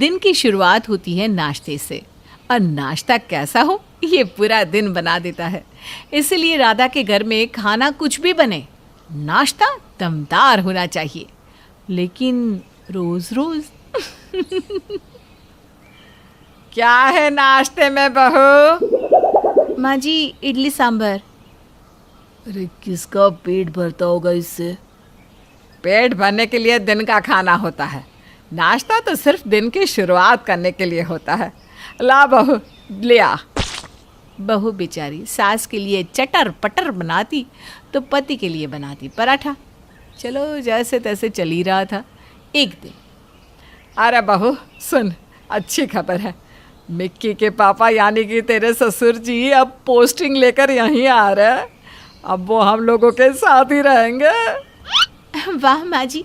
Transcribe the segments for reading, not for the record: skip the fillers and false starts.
दिन की शुरुआत होती है नाश्ते से, और नाश्ता कैसा हो ये पूरा दिन बना देता है। इसलिए राधा के घर में खाना कुछ भी बने, नाश्ता दमदार होना चाहिए। लेकिन रोज रोज क्या है नाश्ते में बहू? माँ जी, इडली सांभर। अरे किसका पेट भरता होगा इससे? पेट भरने के लिए दिन का खाना होता है, नाश्ता तो सिर्फ दिन की शुरुआत करने के लिए होता है। ला बहू, ले आ। बहू बेचारी सास के लिए चटर पटर बनाती तो पति के लिए बनाती पराठा। चलो जैसे तैसे चल ही रहा था। एक दिन, अरे बहू सुन, अच्छी खबर है। मिक्की के पापा यानी कि तेरे ससुर जी अब पोस्टिंग लेकर यहीं आ रहे हैं। अब वो हम लोगों के साथ ही रहेंगे। वाह माँ जी,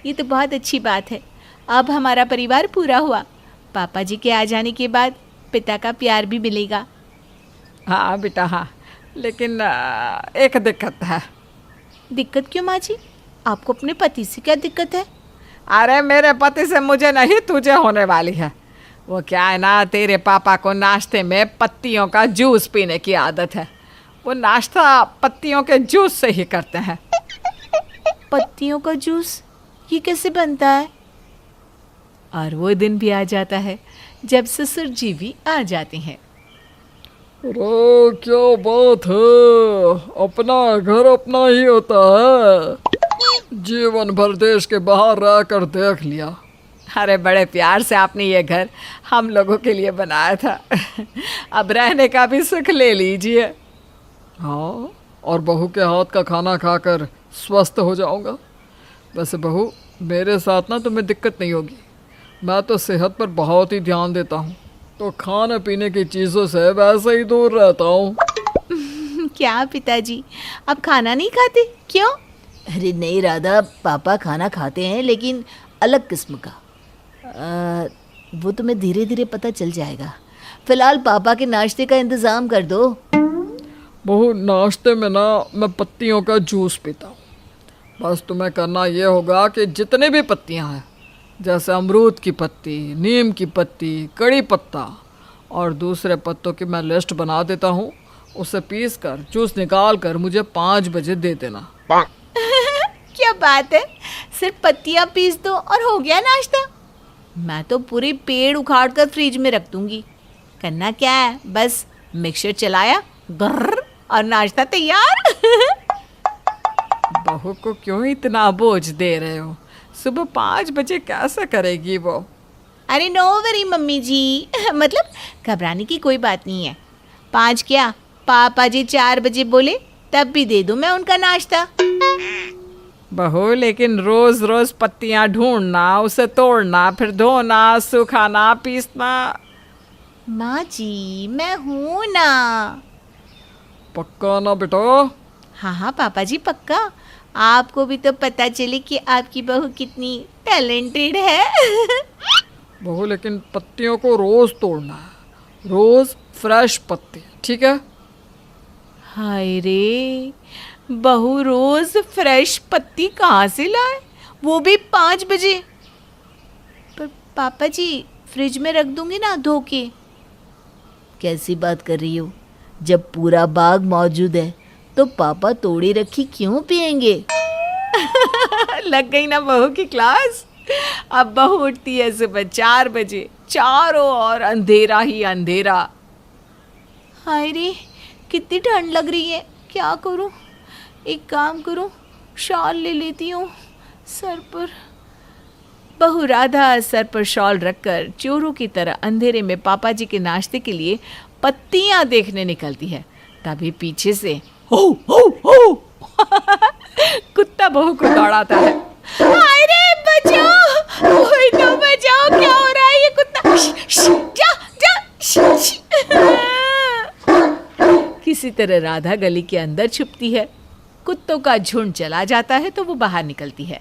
ये तो बहुत अच्छी बात है। अब हमारा परिवार पूरा हुआ। पापा जी के आ जाने के बाद पिता का प्यार भी मिलेगा। हाँ बेटा हाँ, लेकिन एक दिक्कत है। दिक्कत क्यों माँ जी? आपको अपने पति से क्या दिक्कत है? अरे मेरे पति से मुझे नहीं, तुझे होने वाली है। वो क्या है ना, तेरे पापा को नाश्ते में पत्तियों का जूस पीने की आदत है। वो नाश्ता पत्तियों के जूस से ही करते हैं। पत्तियों का जूस ये कैसे बनता है? और वो दिन भी आ जाता है जब ससुर जी भी आ जाते हैं। अरे क्या बात है, अपना घर अपना ही होता है। जीवन भर देश के बाहर रह कर देख लिया। अरे बड़े प्यार से आपने ये घर हम लोगों के लिए बनाया था। अब रहने का भी सुख ले लीजिए। हाँ, और बहू के हाथ का खाना खाकर स्वस्थ हो जाऊंगा। वैसे बहू, मेरे साथ ना तुम्हें दिक्कत नहीं होगी। मैं तो सेहत पर बहुत ही ध्यान देता हूँ, तो खाने पीने की चीज़ों से वैसे ही दूर रहता हूँ। क्या पिताजी, आप खाना नहीं खाते क्यों? अरे नहीं राधा, पापा खाना खाते हैं लेकिन अलग किस्म का। वो तुम्हें धीरे धीरे पता चल जाएगा। फिलहाल पापा के नाश्ते का इंतज़ाम कर दो। बहू, नाश्ते में ना मैं पत्तियों का जूस पीता हूँ। बस तुम्हें करना ये होगा कि जितने भी पत्तियाँ हैं, जैसे अमरूद की पत्ती, नीम की पत्ती, कड़ी पत्ता और दूसरे पत्तों की मैं लिस्ट बना देता हूँ। उसे पीस कर जूस निकाल कर मुझे 5 बजे दे देना। क्या बात है, सिर्फ पत्तियाँ पीस दो और हो गया नाश्ता? मैं तो पूरे पेड़ उखाड़ कर फ्रिज में रख दूंगी। करना क्या है, बस मिक्सर चलाया, गर्र, और नाश्ता तैयार। बहू को क्यों इतना बोझ दे रहे हो? सुबह 5 बजे कैसे करेगी वो? अरे नो वरी मम्मी जी, मतलब घबराने की कोई बात नहीं है। 5 क्या, पापा जी 4 बजे बोले तब भी दे दूं मैं उनका नाश्ता। बहू, लेकिन रोज रोज पत्तियां ढूंढना, उसे तोड़ना, फिर धोना, सुखाना, पीसना। माँ जी मैं हूँ ना। पक्का ना बेटा? हाँ हाँ पापा जी पक्का। आपको भी तो पता चले कि आपकी बहू कितनी टैलेंटेड है। बहू, लेकिन पत्तियों को रोज तोड़ना है, रोज फ्रेश पत्ती, ठीक है? हाय रे, बहू रोज फ्रेश पत्ती कहाँ से लाए, वो भी 5 बजे? पर पापा जी फ्रिज में रख दूंगी ना धो के। कैसी बात कर रही हो? जब पूरा बाग मौजूद है तो पापा तोड़ी रखी क्यों पिएंगे? लग गई ना बहू की क्लास। अब बहू उठती है सुबह 4 बजे, चारों ओर अंधेरा ही अंधेरा। हाय रे, कितनी ठंड लग रही है, क्या करूं? एक काम करूं, शॉल ले लेती हूँ सर पर। बहू राधा सर पर शॉल रखकर चोरों की तरह अंधेरे में पापा जी के नाश्ते के लिए पत्तियां देखने निकलती है। तभी पीछे से हो हो हो कुत्ता बहू को दौड़ाता है। हाय रे बचाओ, कोई तो बचाओ, क्या हो रहा है? ये कुत्ता जा जा। किसी तरह राधा गली के अंदर छुपती है। कुत्तों का झुंड चला जाता है तो वो बाहर निकलती है,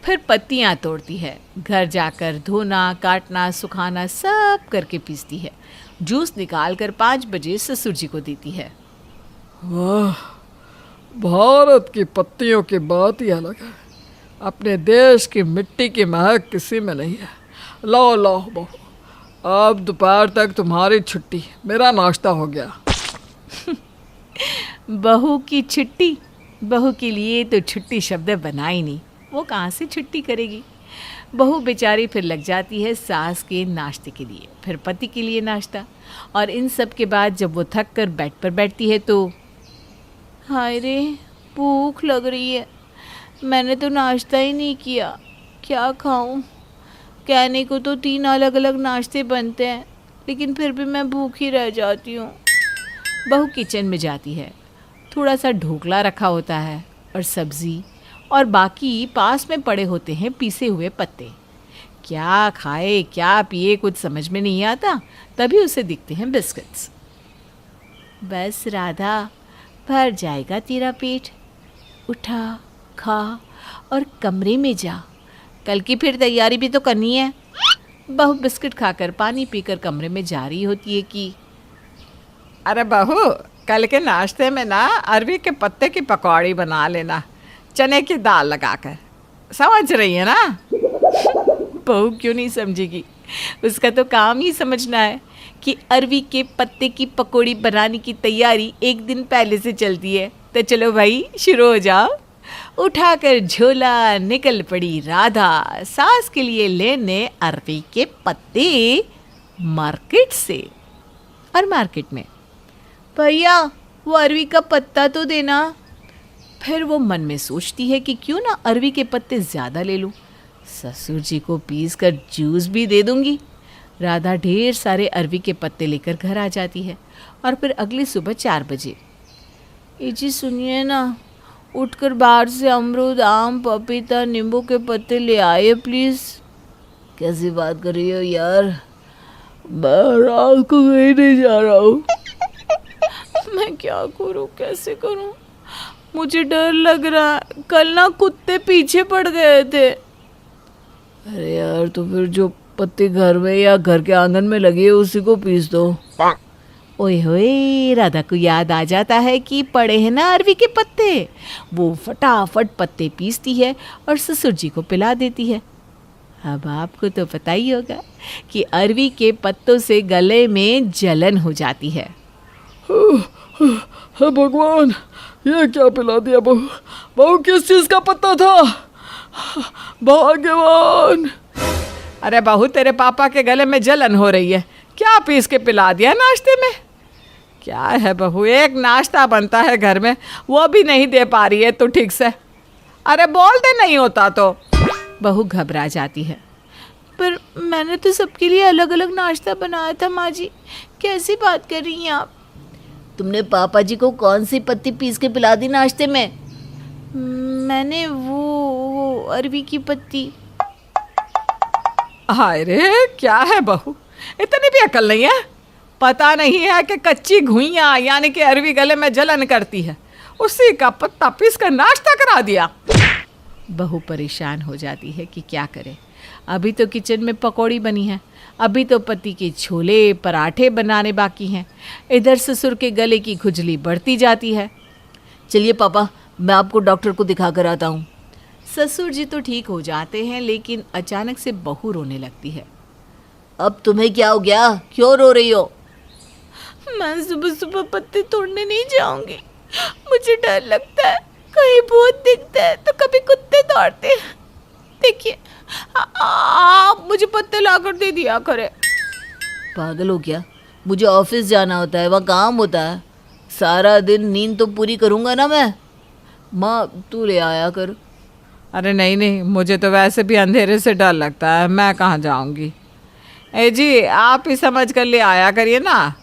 फिर पत्तियां तोड़ती है, घर जाकर धोना, काटना, सुखाना सब करके पीसती है। जूस निकाल कर 5 बजे ससुर जी को देती है। वाह, भारत की पत्तियों की बात ही अलग है। अपने देश की मिट्टी की महक किसी में नहीं है। लो लो बहू, अब दोपहर तक तुम्हारी छुट्टी, मेरा नाश्ता हो गया। बहू की छुट्टी? बहू के लिए तो छुट्टी शब्द बना ही नहीं, वो कहाँ से छुट्टी करेगी। बहू बेचारी फिर लग जाती है सास के नाश्ते के लिए, फिर पति के लिए नाश्ता, और इन सब के बाद जब वो थक कर बेड पर बैठती है तो हाय रे, भूख लग रही है, मैंने तो नाश्ता ही नहीं किया, क्या खाऊं। कहने को तो 3 अलग अलग नाश्ते बनते हैं, लेकिन फिर भी मैं भूखी रह जाती हूँ। बहू किचन में जाती है, थोड़ा सा ढोकला रखा होता है और सब्ज़ी, और बाकी पास में पड़े होते हैं पीसे हुए पत्ते। क्या खाए क्या पिए कुछ समझ में नहीं आता, तभी उसे दिखते हैं बिस्किट्स। बस राधा, भर जाएगा तेरा पेट, उठा खा और कमरे में जा, कल की फिर तैयारी भी तो करनी है। बहू बिस्किट खाकर पानी पीकर कमरे में जा रही होती है कि अरे बहू, कल के नाश्ते में ना अरवी के पत्ते की पकौड़ी बना लेना, चने की दाल लगाकर, समझ रही है ना? बहू क्यों नहीं समझेगी, उसका तो काम ही समझना है कि अरवी के पत्ते की पकौड़ी बनाने की तैयारी एक दिन पहले से चलती है। तो चलो भाई शुरू हो जाओ। उठाकर झोला निकल पड़ी राधा सास के लिए लेने अरवी के पत्ते मार्केट से। और मार्केट में, भैया वो अरवी का पत्ता तो देना। फिर वो मन में सोचती है कि क्यों ना अरवी के पत्ते ज़्यादा ले लूँ, ससुर जी को पीस कर जूस भी दे दूँगी। राधा ढेर सारे अरवी के पत्ते लेकर घर आ जाती है और फिर अगली सुबह 4 बजे, ए जी सुनिए ना, उठकर बाहर से अमरूद, आम, पपीता, नींबू के पत्ते ले आए प्लीज़। कैसी बात कर रही हो यार, मैं रात को कहीं नहीं जा रहा हूँ। मैं क्या करूँ, कैसे करूँ, मुझे डर लग रहा है, कल ना कुत्ते पीछे पड़ गए थे। अरे यार, तो फिर जो पत्ते घर में या घर के आंगन में लगे उसी को पीस दो। ओए होए, राधा को याद आ जाता है कि पड़े हैं ना अरवी के पत्ते। वो फटाफट पत्ते पीसती है और ससुर जी को पिला देती है। अब आपको तो पता ही होगा कि अरवी के पत्तों से गले में जलन हो जाती है। हे भगवान, ये क्या पिला दिया बहू? बहू किस चीज़ का पत्ता था? भगवान! अरे बहू, तेरे पापा के गले में जलन हो रही है, क्या पीस के पिला दिया नाश्ते में? क्या है बहू, एक नाश्ता बनता है घर में, वो भी नहीं दे पा रही है तू ठीक से। अरे बोल दे नहीं होता तो। बहू घबरा जाती है। पर मैंने तो सबके लिए अलग अलग नाश्ता बनाया था माँ जी, कैसी बात कर रही हैं आप? तुमने पापा जी को कौन सी पत्ती पीस के पिला दी नाश्ते में? मैंने वो अरवी की पत्ती। हाय रे, क्या है बहू, इतनी भी अकल नहीं है? पता नहीं है कि कच्ची घुइयाँ यानी कि अरवी गले में जलन करती है, उसी का पत्ता पीस कर नाश्ता करा दिया। बहू परेशान हो जाती है कि क्या करे। अभी तो किचन में पकौड़ी बनी है, अभी तो पति के छोले पराठे बनाने बाकी हैं, इधर ससुर के गले की खुजली बढ़ती जाती है। चलिए पापा, मैं आपको डॉक्टर को दिखा कर आता हूँ। ससुर जी तो ठीक हो जाते हैं, लेकिन अचानक से बहू रोने लगती है। अब तुम्हें क्या हो गया, क्यों रो रही हो? मैं सुबह सुबह पत्ते तोड़ने नहीं जाऊंगी, मुझे डर लगता है, कहीं भूत दिखता है तो कभी कुत्ते दौड़ते हैं। देखिए, आप मुझे पत्ते लाकर दे दिया करे। पागल हो क्या? मुझे ऑफिस जाना होता है, वहाँ काम होता है, सारा दिन नींद तो पूरी करूँगा ना मैं। माँ तू ले आया कर। अरे नहीं नहीं, मुझे तो वैसे भी अंधेरे से डर लगता है, मैं कहाँ जाऊँगी। ए जी, आप ही समझ कर ले आया करिए ना,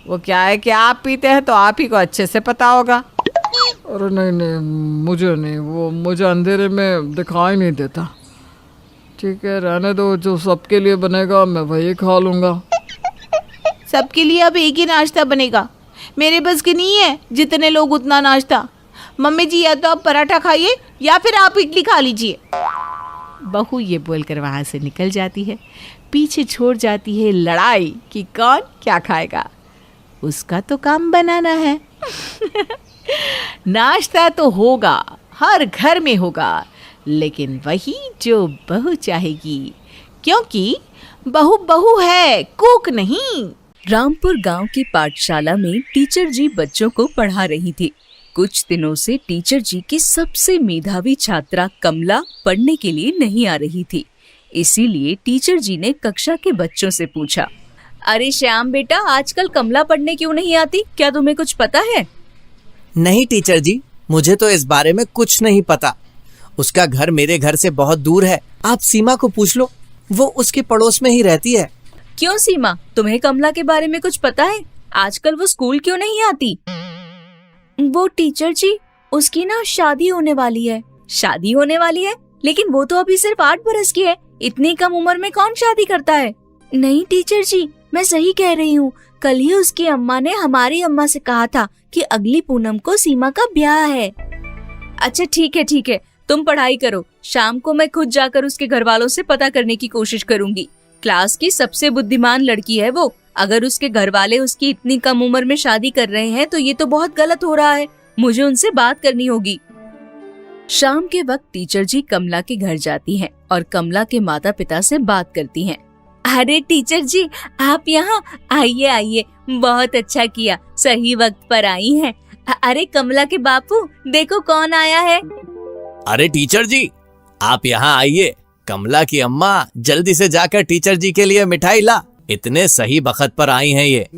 वो क्या है कि आप पीते हैं तो आप ही को अच्छे से पता होगा। अरे नहीं नहीं, मुझे नहीं, वो मुझे अंधेरे में दिखाई नहीं देता। ठीक है, रहने दो, जो सबके लिए बनेगा मैं वही खा लूँगा। सबके लिए अब एक ही नाश्ता बनेगा, मेरे बस की नहीं है जितने लोग उतना नाश्ता। मम्मी जी, या तो आप पराठा खाइए या फिर आप इडली खा लीजिए। बहू ये बोलकर वहाँ से निकल जाती है, पीछे छोड़ जाती है लड़ाई कि कौन क्या खाएगा। उसका तो काम बनाना है। नाश्ता तो होगा, हर घर में होगा, लेकिन वही जो बहू चाहेगी, क्योंकि बहू बहू है, कुक नहीं। रामपुर गांव की पाठशाला में टीचर जी बच्चों को पढ़ा रही थी। कुछ दिनों से टीचर जी की सबसे मेधावी छात्रा कमला पढ़ने के लिए नहीं आ रही थी। इसीलिए टीचर जी ने कक्षा के बच्चों से पूछा, अरे श्याम बेटा, आजकल कमला पढ़ने क्यों नहीं आती? क्या तुम्हें कुछ पता है? नहीं टीचर जी, मुझे तो इस बारे में कुछ नहीं पता। उसका घर मेरे घर से बहुत दूर है। आप सीमा को पूछ लो, वो उसके पड़ोस में ही रहती है। क्यों सीमा, तुम्हें कमला के बारे में कुछ पता है? आजकल वो स्कूल क्यों नहीं आती? वो टीचर जी, उसकी ना शादी होने वाली है। शादी होने वाली है? लेकिन वो तो अभी सिर्फ 8 बरस की है। इतनी कम उम्र में कौन शादी करता है? नहीं टीचर जी, मैं सही कह रही हूँ। कल ही उसकी अम्मा ने हमारी अम्मा से कहा था कि अगली पूनम को सीमा का ब्याह है। अच्छा ठीक है, तुम पढ़ाई करो। शाम को मैं खुद जाकर उसके घर वालों से पता करने की कोशिश करूंगी। क्लास की सबसे बुद्धिमान लड़की है वो। अगर उसके घर वाले उसकी इतनी कम उम्र में शादी कर रहे हैं तो ये तो बहुत गलत हो रहा है। मुझे उनसे बात करनी होगी। शाम के वक्त टीचर जी कमला के घर जाती हैं और कमला के माता पिता से बात करती हैं। अरे टीचर जी, आप यहाँ आइए, बहुत अच्छा किया, सही वक्त पर आई हैं। अरे कमला के बापू, देखो कौन आया है। अरे टीचर जी, आप यहाँ आइए। कमला की अम्मा जल्दी से जाकर टीचर जी के लिए मिठाई ला। इतने सही वक्त पर आई हैं ये।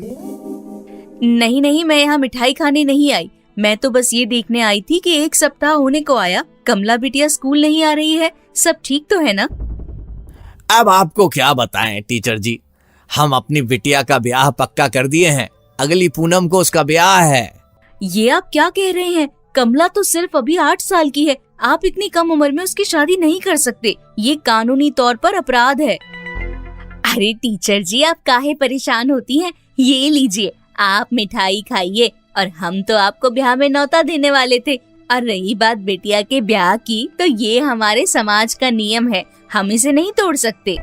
नहीं, मैं यहाँ मिठाई खाने नहीं आई। मैं तो बस ये देखने आई थी कि 1 सप्ताह होने को आया, कमला बिटिया स्कूल नहीं आ रही है। सब ठीक तो है ना? अब आपको क्या बताएं टीचर जी, हम अपनी बिटिया का ब्याह पक्का कर दिए हैं। अगली पूनम को उसका ब्याह है। ये आप क्या कह रहे हैं? कमला तो सिर्फ अभी 8 साल की है। आप इतनी कम उम्र में उसकी शादी नहीं कर सकते। ये कानूनी तौर पर अपराध है। अरे टीचर जी, आप काहे परेशान होती हैं? ये लीजिए, आप मिठाई खाइए। और हम तो आपको ब्याह में न्योता देने वाले थे। और रही बात बिटिया के ब्याह की, तो ये हमारे समाज का नियम है, हम इसे नहीं तोड़ सकते।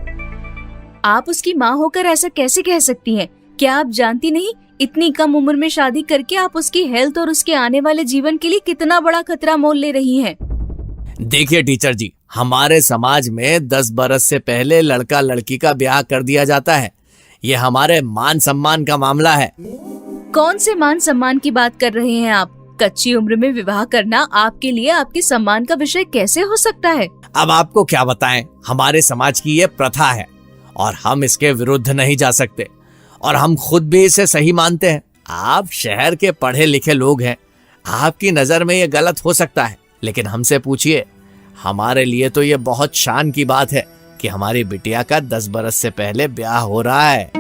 आप उसकी माँ होकर ऐसा कैसे कह सकती हैं? क्या आप जानती नहीं, इतनी कम उम्र में शादी करके आप उसकी हेल्थ और उसके आने वाले जीवन के लिए कितना बड़ा खतरा मोल ले रही हैं? देखिए टीचर जी, हमारे समाज में 10 बरस से पहले लड़का लड़की का ब्याह कर दिया जाता है। ये हमारे मान सम्मान का मामला है। कौन से मान सम्मान की बात कर रहे हैं आप? कच्ची उम्र में विवाह करना आपके लिए आपके सम्मान का विषय कैसे हो सकता है? अब आपको क्या बताएं, हमारे समाज की ये प्रथा है और हम इसके विरुद्ध नहीं जा सकते। और हम खुद भी इसे सही मानते हैं। आप शहर के पढ़े लिखे लोग हैं, आपकी नजर में ये गलत हो सकता है, लेकिन हमसे पूछिए, हमारे लिए तो ये बहुत शान की बात है कि हमारी बिटिया का 10 बरस से पहले ब्याह हो रहा है।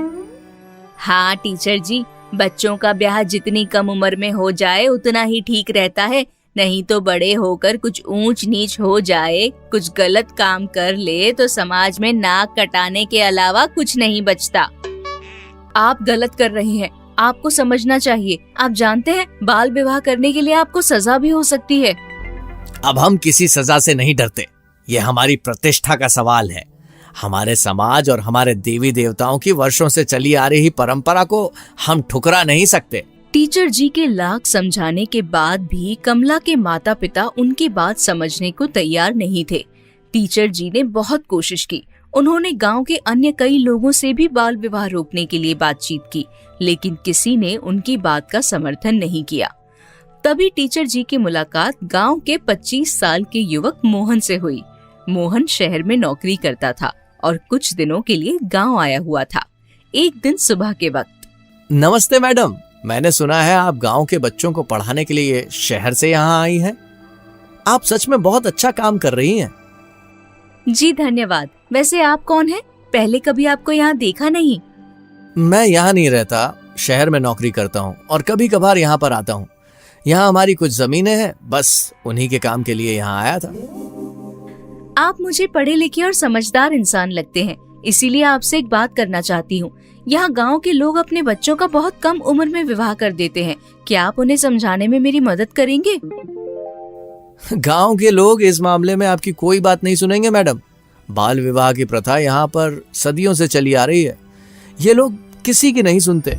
हाँ टीचर जी, बच्चों का ब्याह जितनी कम उम्र में हो जाए उतना ही ठीक रहता है। नहीं तो बड़े होकर कुछ ऊंच नीच हो जाए, कुछ गलत काम कर ले तो समाज में नाक कटाने के अलावा कुछ नहीं बचता। आप गलत कर रहे हैं, आपको समझना चाहिए। आप जानते हैं, बाल विवाह करने के लिए आपको सजा भी हो सकती है। अब हम किसी सजा से नहीं डरते। ये हमारी प्रतिष्ठा का सवाल है। हमारे समाज और हमारे देवी देवताओं की वर्षों से चली आ रही परंपरा को हम ठुकरा नहीं सकते। टीचर जी के लाख समझाने के बाद भी कमला के माता पिता उनकी बात समझने को तैयार नहीं थे। टीचर जी ने बहुत कोशिश की। उन्होंने गांव के अन्य कई लोगों से भी बाल विवाह रोकने के लिए बातचीत की, लेकिन किसी ने उनकी बात का समर्थन नहीं किया। तभी टीचर जी की मुलाकात गांव के 25 साल के युवक मोहन से हुई। मोहन शहर में नौकरी करता था और कुछ दिनों के लिए गांव आया हुआ था। एक दिन सुबह के वक्त। नमस्ते मैडम, मैंने सुना है आप गांव के बच्चों को पढ़ाने के लिए शहर से यहाँ आई हैं। आप सच में बहुत अच्छा काम कर रही हैं। जी धन्यवाद। वैसे आप कौन हैं? पहले कभी आपको यहाँ देखा नहीं। मैं यहाँ नहीं रहता, शहर में नौकरी करता हूँ और कभी कभार यहाँ पर आता हूँ। यहाँ हमारी कुछ जमीनें हैं, बस उन्हीं के काम के लिए यहाँ आया था। आप मुझे पढ़े लिखे और समझदार इंसान लगते हैं, इसीलिए आपसे एक बात करना चाहती हूँ। यहाँ गांव के लोग अपने बच्चों का बहुत कम उम्र में विवाह कर देते हैं। क्या आप उन्हें समझाने में मेरी मदद करेंगे? गांव के लोग इस मामले में आपकी कोई बात नहीं सुनेंगे मैडम। बाल विवाह की प्रथा यहाँ पर सदियों से चली आ रही है। ये लोग किसी की नहीं सुनते।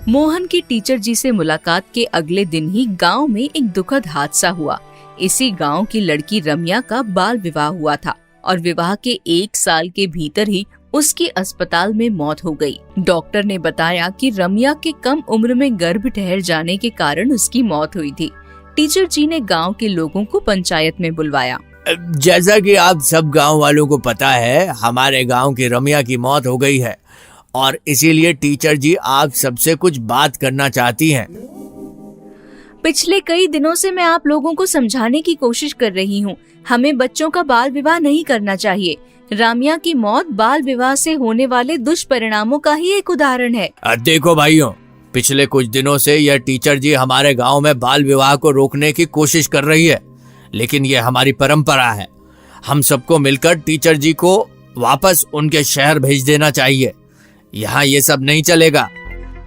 मोहन की टीचर जी से मुलाकात के अगले दिन ही गांव में एक दुखद हादसा हुआ। इसी गांव की लड़की रम्या का बाल विवाह हुआ था और विवाह के 1 साल के भीतर ही उसकी अस्पताल में मौत हो गई। डॉक्टर ने बताया कि रम्या के कम उम्र में गर्भ ठहर जाने के कारण उसकी मौत हुई थी। टीचर जी ने गांव के लोगों को पंचायत में बुलवाया। जैसा कि आप सब गांव वालों को पता है, हमारे गांव की रम्या की मौत हो गई है और इसीलिए टीचर जी आप सबसे कुछ बात करना चाहती हैं। पिछले कई दिनों से मैं आप लोगों को समझाने की कोशिश कर रही हूँ, हमें बच्चों का बाल विवाह नहीं करना चाहिए। रम्या की मौत बाल विवाह से होने वाले दुष्परिणामों का ही एक उदाहरण है। देखो भाइयों, पिछले कुछ दिनों से यह टीचर जी हमारे गांव में बाल विवाह को रोकने की कोशिश कर रही है, लेकिन यह हमारी परंपरा है। हम सबको मिलकर टीचर जी को वापस उनके शहर भेज देना चाहिए। यहाँ ये सब नहीं चलेगा।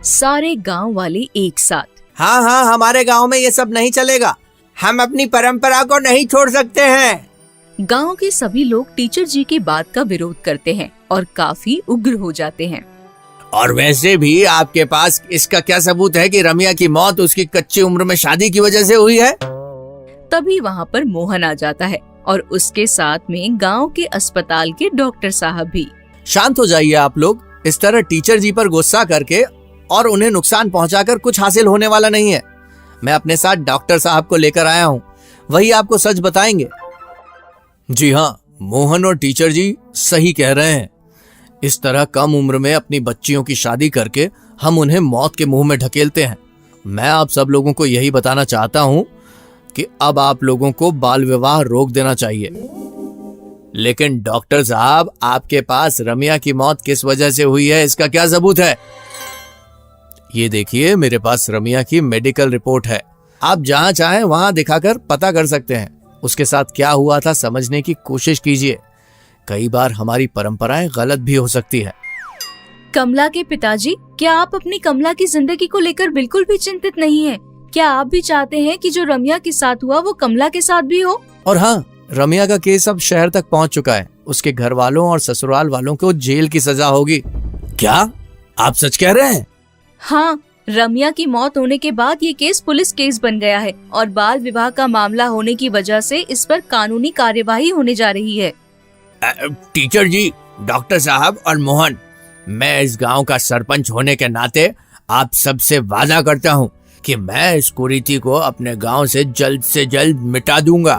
सारे गांव वाले एक साथ। हाँ हाँ, हमारे गांव में ये सब नहीं चलेगा। हम अपनी परंपरा को नहीं छोड़ सकते हैं। गांव के सभी लोग टीचर जी की बात का विरोध करते हैं और काफी उग्र हो जाते हैं। और वैसे भी आपके पास इसका क्या सबूत है कि रम्या की मौत उसकी कच्ची उम्र में शादी की वजह से हुई है? तभी वहाँ पर मोहन आ जाता है और उसके साथ में गांव के अस्पताल के डॉक्टर साहब भी। शांत हो जाइए आप लोग। इस तरह टीचर जी पर गुस्सा करके और उन्हें नुकसान पहुंचाकर कुछ हासिल होने वाला नहीं है। मैं अपने साथ डॉक्टर साहब को लेकर आया हूँ, वही आपको सच बताएंगे। जी हाँ, मोहन और टीचर जी सही कह रहे हैं। इस तरह कम उम्र में अपनी बच्चियों की शादी करके हम उन्हें मौत के मुंह में ढकेलते हैं। मैं आप सब लोगों को यही बताना चाहता हूँ कि अब आप लोगों को बाल विवाह रोक देना चाहिए। लेकिन डॉक्टर साहब, आपके पास रम्या की मौत किस वजह से हुई है, इसका क्या सबूत है? ये देखिए, मेरे पास रम्या की मेडिकल रिपोर्ट है। आप जहां चाहें वहां दिखाकर पता कर सकते हैं। उसके साथ क्या हुआ था समझने की कोशिश कीजिए। कई बार हमारी परंपराएं गलत भी हो सकती है। कमला के पिताजी, क्या आप अपनी कमला की जिंदगी को लेकर बिल्कुल भी चिंतित नहीं हैं? क्या आप भी चाहते हैं कि जो रम्या के साथ हुआ वो कमला के साथ भी हो? और हाँ, रम्या का केस अब शहर तक पहुंच चुका है। उसके घर वालों और ससुराल वालों को जेल की सजा होगी। क्या आप सच कह रहे हैं? हाँ, रम्या की मौत होने के बाद ये केस पुलिस केस बन गया है और बाल विवाह का मामला होने की वजह से इस पर कानूनी कार्यवाही होने जा रही है। टीचर जी, डॉक्टर साहब और मोहन, मैं इस गांव का सरपंच होने के नाते आप सबसे वादा करता हूं कि मैं इस कुरीति को अपने गांव से जल्द मिटा दूंगा।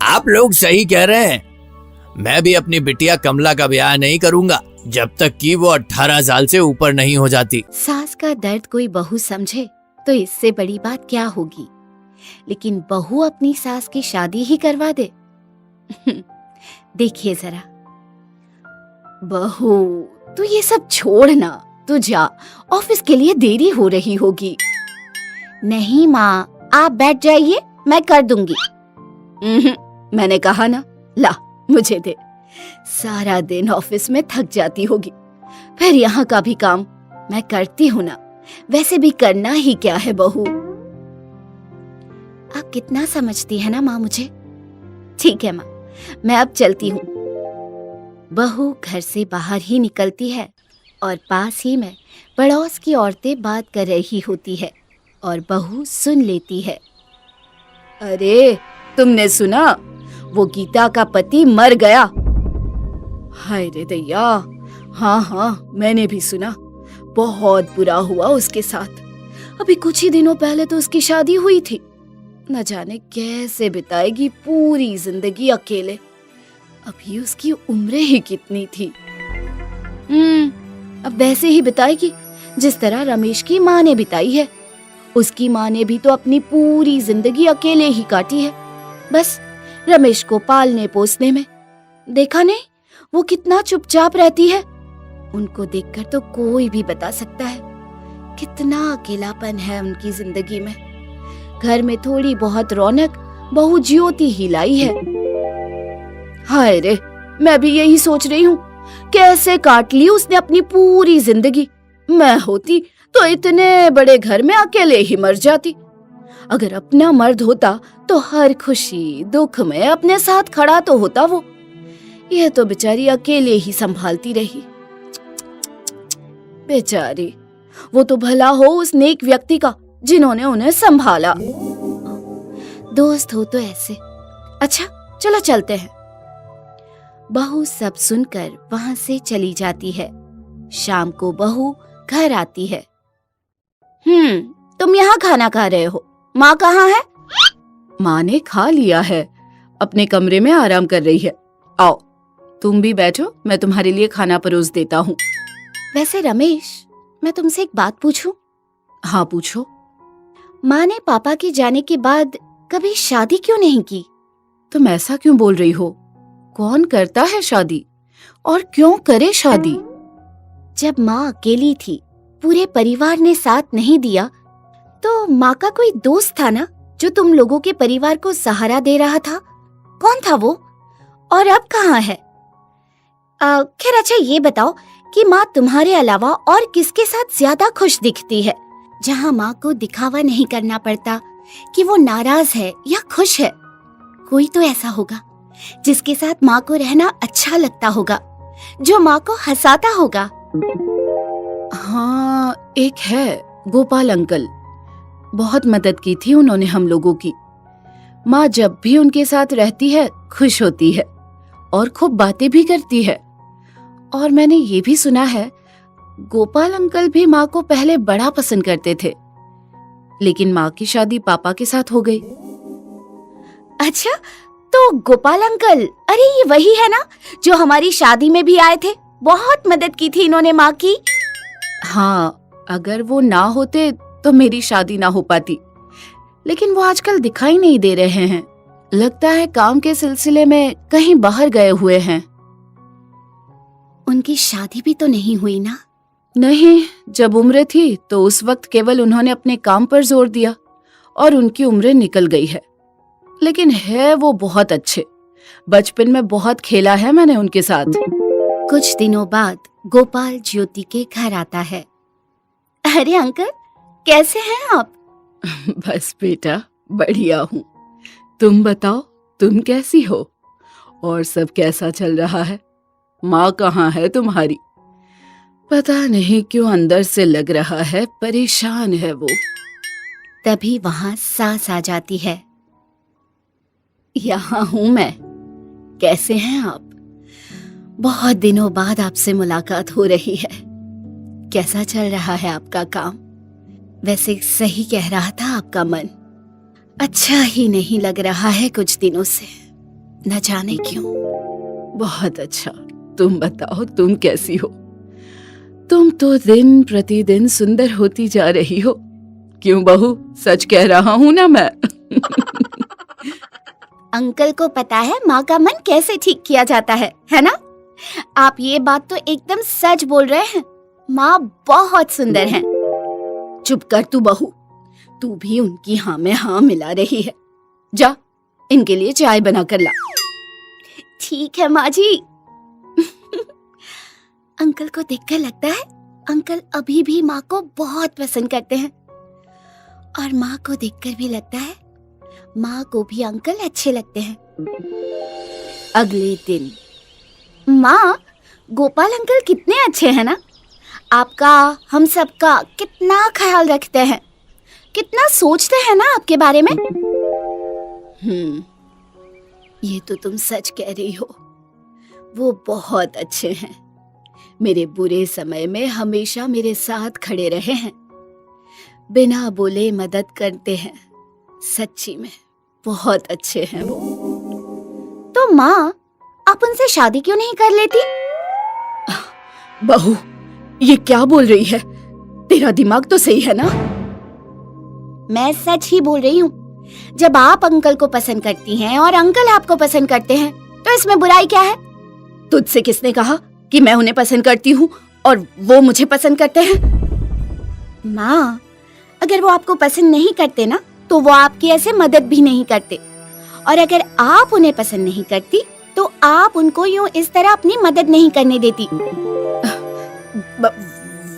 आप लोग सही कह रहे हैं। मैं भी अपनी बिटिया कमला का ब्याह नहीं करूंगा जब तक कि वो 18 साल से ऊपर नहीं हो जाती। सास का दर्द कोई बहू समझे तो इससे बड़ी बात क्या होगी, लेकिन बहू अपनी सास की शादी ही करवा दे। देखिए जरा बहू, तू ये सब छोड़ ना, तू जा, ऑफिस के लिए देरी हो रही होगी। नहीं माँ, आप बैठ जाइए, मैं कर दूंगी। मैंने कहा ना, ला मुझे दे। सारा दिन ऑफिस में थक जाती होगी, फिर यहाँ का भी काम मैं करती हूँ ना। वैसे भी करना ही क्या है बहू। आप कितना समझती है ना माँ मुझे। ठीक है माँ, मैं अब चलती हूँ। बहू घर से बाहर ही निकलती है और पास ही में पड़ोस की औरतें बात कर रही होती है और बहू सुन लेती है। अरे तुमने सुना, वो गीता का पति मर गया। हाय रे दैया, हाँ मैंने भी सुना, बहुत बुरा हुआ उसके साथ। अभी कुछ ही दिनों पहले तो उसकी शादी हुई थी। न जाने कैसे बिताएगी पूरी जिंदगी अकेले। अभी उसकी उम्र ही कितनी थी। अब वैसे ही बिताएगी जिस तरह रमेश की माँ ने बिताई है। उसकी माँ ने भी तो अपनी पूरी जिंदगी अकेले ही काटी है, बस रमेश को पालने पोसने में। देखा नहीं वो कितना चुपचाप रहती है। उनको देखकर तो कोई भी बता सकता है कितना अकेलापन है उनकी जिंदगी में। घर में थोड़ी बहुत रौनक बहू ज्योति ही लाई है। हाय रे, मैं भी यही सोच रही हूँ, कैसे काट ली उसने अपनी पूरी जिंदगी। मैं होती तो इतने बड़े घर में अकेले ही मर जाती। अगर अपना मर्द होता तो हर खुशी दुख में अपने साथ खड़ा तो होता वो। यह तो बेचारी अकेले ही संभालती रही। बेचारी, वो तो भला हो उस नेक व्यक्ति का जिन्होंने उन्हें संभाला। दोस्त हो तो ऐसे। अच्छा चलो चलते हैं। बहू सब सुनकर वहां से चली जाती है। शाम को बहू घर आती है। तुम यहाँ खाना खा रहे हो, माँ कहाँ है? माँ ने खा लिया है, अपने कमरे में आराम कर रही है। आओ तुम भी बैठो, मैं तुम्हारे लिए खाना परोस देता हूँ। वैसे रमेश, मैं तुमसे एक बात पूछूं? हाँ पूछो। माँ ने पापा के जाने के बाद कभी शादी क्यों नहीं की? तुम ऐसा क्यों बोल रही हो? कौन करता है शादी, और क्यों करे शादी? जब माँ अकेली थी, पूरे परिवार ने साथ नहीं दिया, तो माँ का कोई दोस्त था ना जो तुम लोगों के परिवार को सहारा दे रहा था। कौन था वो, और अब कहाँ है? खैर अच्छा ये बताओ कि माँ तुम्हारे अलावा और किसके साथ ज्यादा खुश दिखती है, जहाँ माँ को दिखावा नहीं करना पड़ता कि वो नाराज है या खुश है। कोई तो ऐसा होगा जिसके साथ माँ को रहना अच्छा लगता होगा, जो माँ को हंसाता होगा। हाँ एक है, गोपाल अंकल। बहुत मदद की थी उन्होंने हम लोगों की। माँ जब भी उनके साथ रहती है खुश होती है और खूब बातें भी करती है। और मैंने ये भी सुना है गोपाल अंकल भी माँ को पहले बड़ा पसंद करते थे, लेकिन माँ की शादी पापा के साथ हो गई। अच्छा, तो गोपाल अंकल, अरे ये वही है ना जो हमारी शादी में भी आए थे? बहुत मदद की थी इन्होंने माँ की। हाँ, अगर वो ना होते तो मेरी शादी ना हो पाती, लेकिन वो आजकल दिखाई नहीं दे रहे हैं। लगता है काम के सिलसिले में कहीं बाहर गए हुए हैं। उनकी शादी भी तो नहीं हुई ना? नहीं, जब उम्र थी तो उस वक्त केवल उन्होंने अपने काम पर जोर दिया और उनकी उम्र निकल गई है। लेकिन है वो बहुत अच्छे, बचपन में बहुत खेला है मैंने उनके साथ। कुछ दिनों बाद गोपाल ज्योति के घर आता है। अरे अंकल, कैसे हैं आप? बस बेटा, बढ़िया हूँ। तुम बताओ, तुम कैसी हो और सब कैसा चल रहा है? माँ कहाँ है तुम्हारी? पता नहीं क्यों अंदर से लग रहा है परेशान है वो। तभी वहां सास आ जाती है। यहाँ हूँ मैं, कैसे हैं आप? बहुत दिनों बाद आपसे मुलाकात हो रही है। कैसा चल रहा है आपका काम? वैसे सही कह रहा था आपका मन, अच्छा ही नहीं लग रहा है कुछ दिनों से, न जाने क्यों। बहुत अच्छा, तुम बताओ तुम कैसी हो? तुम तो दिन प्रतिदिन सुंदर होती जा रही हो। क्यों बहू, सच कह रहा हूँ ना मैं? अंकल को पता है माँ का मन कैसे ठीक किया जाता है ना? आप ये बात तो एकदम सच बोल रहे हैं। माँ बहुत सुंदर है। चुप कर तू बहू, तू भी उनकी हाँ में हाँ मिला रही है। जा, इनके लिए चाय बना कर ला। ठीक है माँ जी। अंकल को देखकर लगता है अंकल अभी भी माँ को बहुत पसंद करते हैं, और माँ को देखकर भी लगता है माँ को भी अंकल अच्छे लगते हैं। अगले दिन, माँ, गोपाल अंकल कितने अच्छे हैं ना? आपका, हम सबका कितना ख्याल रखते हैं, कितना सोचते हैं ना आपके बारे में। ये तो तुम सच कह रही हो। वो बहुत अच्छे हैं। मेरे बुरे समय में हमेशा मेरे साथ खड़े रहे हैं, बिना बोले मदद करते हैं। सच्ची में बहुत अच्छे हैं वो। तो माँ, आप उनसे शादी क्यों नहीं कर लेती? बहू, ये क्या बोल रही है? तेरा दिमाग तो सही है ना? मैं सच ही बोल रही हूँ। जब आप अंकल को पसंद करती हैं और अंकल आपको पसंद करते हैं, तो इसमें बुराई क्या है? तुझसे किसने कहा कि मैं उन्हें पसंद करती हूँ और वो मुझे पसंद करते हैं? माँ, अगर वो आपको पसंद नहीं करते ना, तो वो आपकी ऐसे मदद भी नहीं करते, और अगर आप उन्हें पसंद नहीं करती तो आप उनको यूं इस तरह अपनी मदद नहीं करने देती।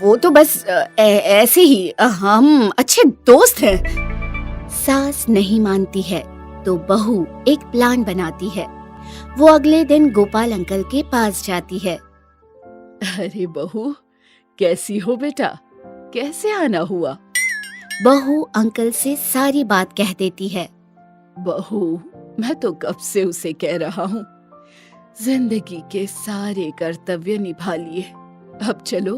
वो तो बस ऐसे ही, हम अच्छे दोस्त हैं। सास नहीं मानती है तो बहू एक प्लान बनाती है। वो अगले दिन गोपाल अंकल के पास जाती है। अरे बहू, कैसी हो बेटा? कैसे आना हुआ? बहू अंकल से सारी बात कह देती है। बहू, मैं तो कब से उसे कह रहा हूँ, जिंदगी के सारे कर्तव्य निभा लिए। अब चलो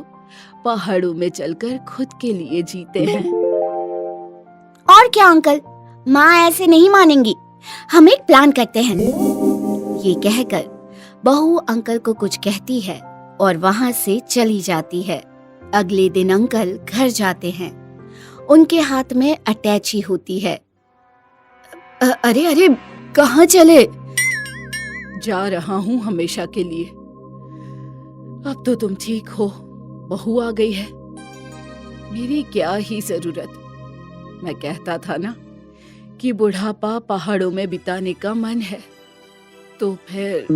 पहाड़ों में चलकर खुद के लिए जीते हैं। और क्या अंकल, माँ ऐसे नहीं मानेंगी। हम एक प्लान करते हैं। ये कहकर बहू अंकल को कुछ कहती है और वहां से चली जाती है। अगले दिन अंकल घर जाते हैं। उनके हाथ में अटैची होती है। अरे अरे, कहाँ चले? जा रहा हूँ हमेशा के लिए। अब तो तुम ठीक हो, बहू आ गई है। मेरी क्या ही जरूरत। मैं कहता था ना कि बुढ़ापा पहाड़ों में बिताने का मन है, तो फिर।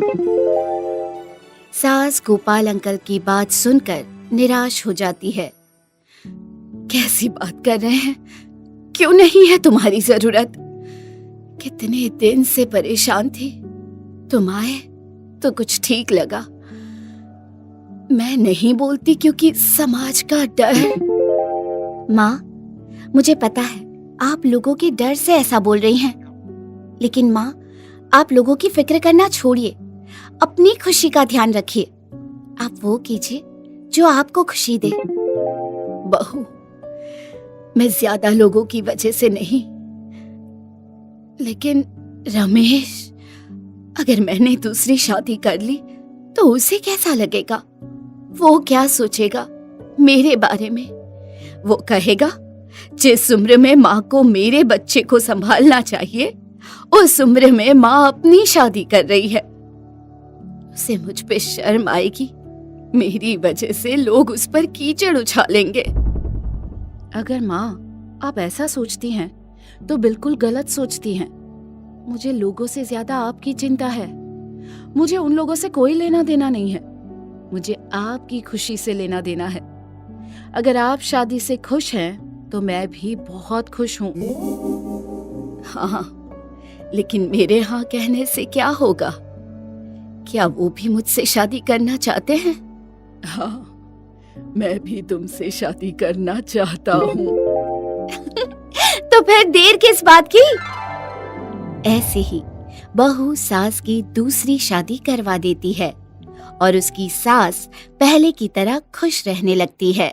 सास गोपाल अंकल की बात सुनकर निराश हो जाती है। कैसी बात कर रहे हैं? क्यों नहीं है तुम्हारी जरूरत? कितने दिन से परेशान थी, तुम आए तो कुछ ठीक लगा। मैं नहीं बोलती क्योंकि समाज का डर। माँ, मुझे पता है आप लोगों के डर से ऐसा बोल रही हैं, लेकिन माँ, आप लोगों की फिक्र करना छोड़िए, अपनी खुशी का ध्यान रखिए। आप वो कीजिए जो आपको खुशी दे। बहू, मैं ज्यादा लोगों की वजह से नहीं, लेकिन रमेश, अगर मैंने दूसरी शादी कर ली तो उसे कैसा लगेगा? वो क्या सोचेगा मेरे बारे में? वो कहेगा जिस उम्र में माँ को मेरे बच्चे को संभालना चाहिए, उस उम्र में माँ अपनी शादी कर रही है। उसे मुझ पे शर्म आएगी। मेरी वजह से लोग उस पर कीचड़ उछालेंगे। अगर माँ आप ऐसा सोचती हैं तो बिल्कुल गलत सोचती हैं। मुझे लोगों से ज्यादा आपकी चिंता है। मुझे उन लोगों से कोई लेना देना नहीं है। मुझे आपकी खुशी से लेना देना है। अगर आप शादी से खुश हैं तो मैं भी बहुत खुश हूँ। हाँ, लेकिन मेरे हाँ कहने से क्या होगा? क्या वो भी मुझसे शादी करना चाहते हैं? हाँ, मैं भी तुमसे शादी करना चाहता हूँ। तो फिर देर किस बात की? ऐसे ही बहू सास की दूसरी शादी करवा देती है और उसकी सास पहले की तरह खुश रहने लगती है।